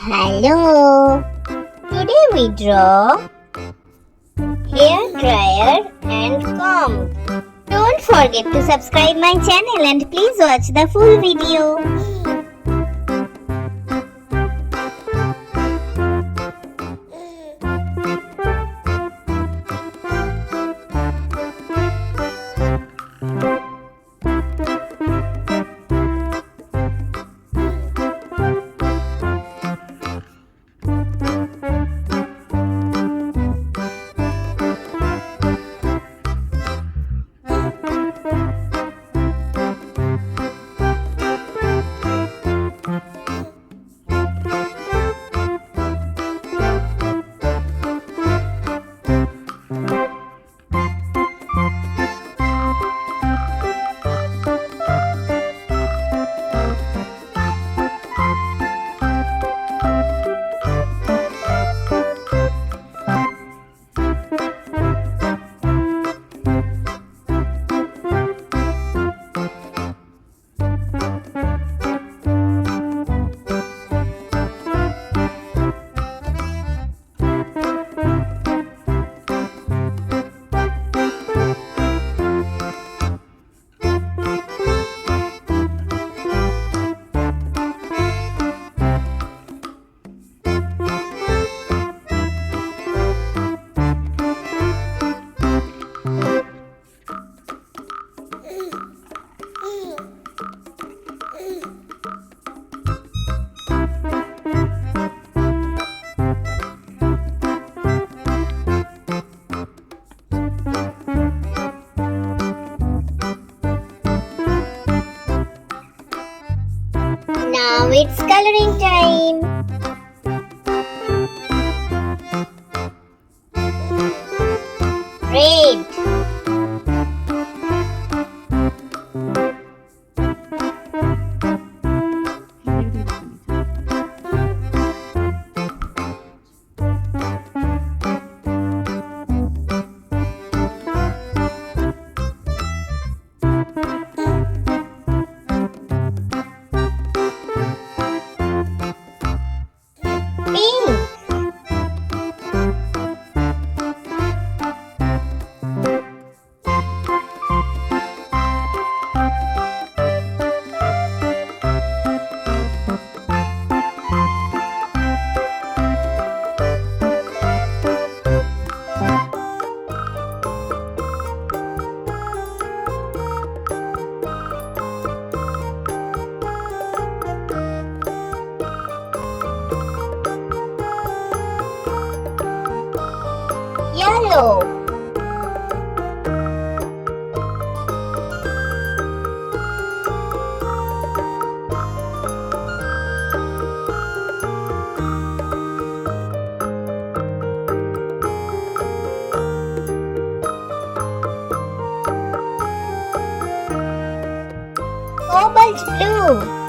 Hello! Today we draw hair dryer and comb. Don't forget to subscribe my channel and please watch the full video. Now it's coloring time. Red, pink, yellow, cobalt blue,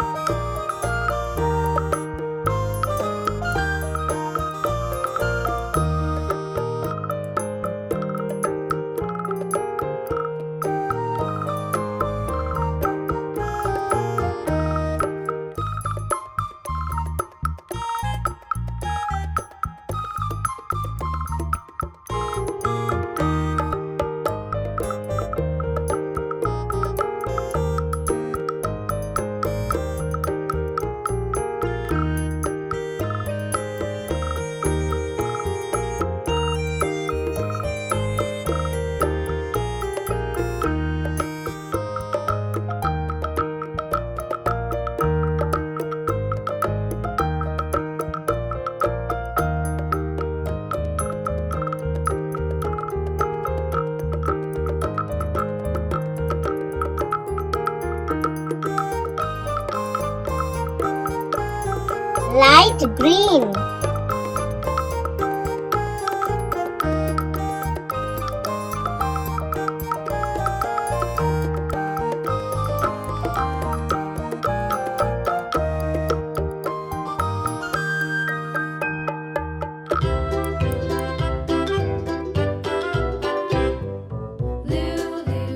light green,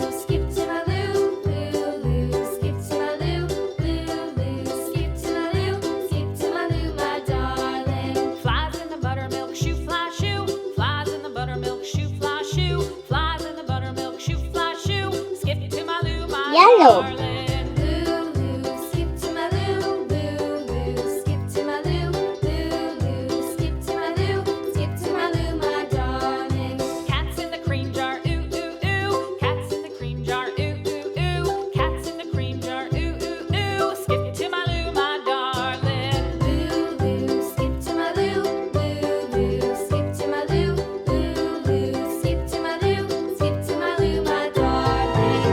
Skip to my loo, skip to my loo, skip to my loo, my darling. Yellow. Lulu, skip to my Lou, Lulu, skip to my Lou, Lulu, skip to my Lou, skip to my Lou, my darling. Cats in the cream jar, ooh ooh ooh. Cats in the cream jar, ooh ooh ooh. Cats in the cream jar, ooh ooh ooh. Skip to my Lou, my darling. Lulu, skip to my Lou, Lulu, skip to my Lou, Lulu, skip to my Lou, skip to my Lou, my darling.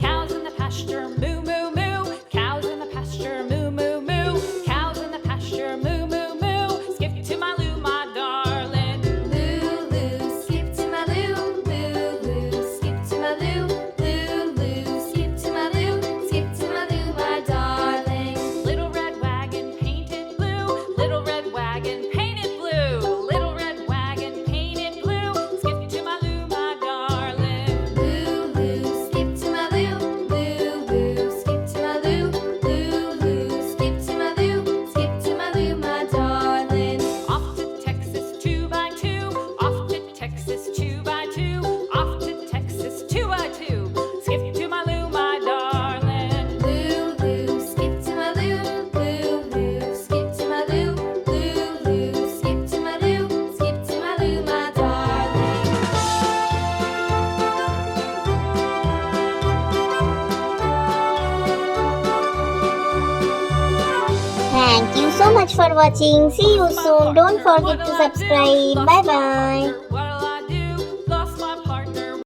Cows in the pasture, moo moo moo. Cows in the pasture, moo moo moo. Cows in the pasture, moo moo moo. Skip to my Lou, my darling. Lulu, skip to my Lou, Lulu, skip to my Lou, Lulu, skip to my Lou, skip to my Lou, my darling. Little red wagon painted blue. Little red wagon painted blue. Little red wagon painted blue. Skip to my Lou, my darling. Lulu, skip to my Lou, Lulu, skip to my Lou, Lulu, skip to my Lou, skip to my Lou, my darling. Off to Texas 2x2. Off to Texas 2x2. Off to Texas 2x2. Skip to my Lou, my darling. Lulu, skip to my Lou, Lulu, skip to my Lou, Lulu, skip to my Lou, skip to my Lou, my darling. Thank you so much for watching. See you soon. Don't forget to subscribe. Bye bye.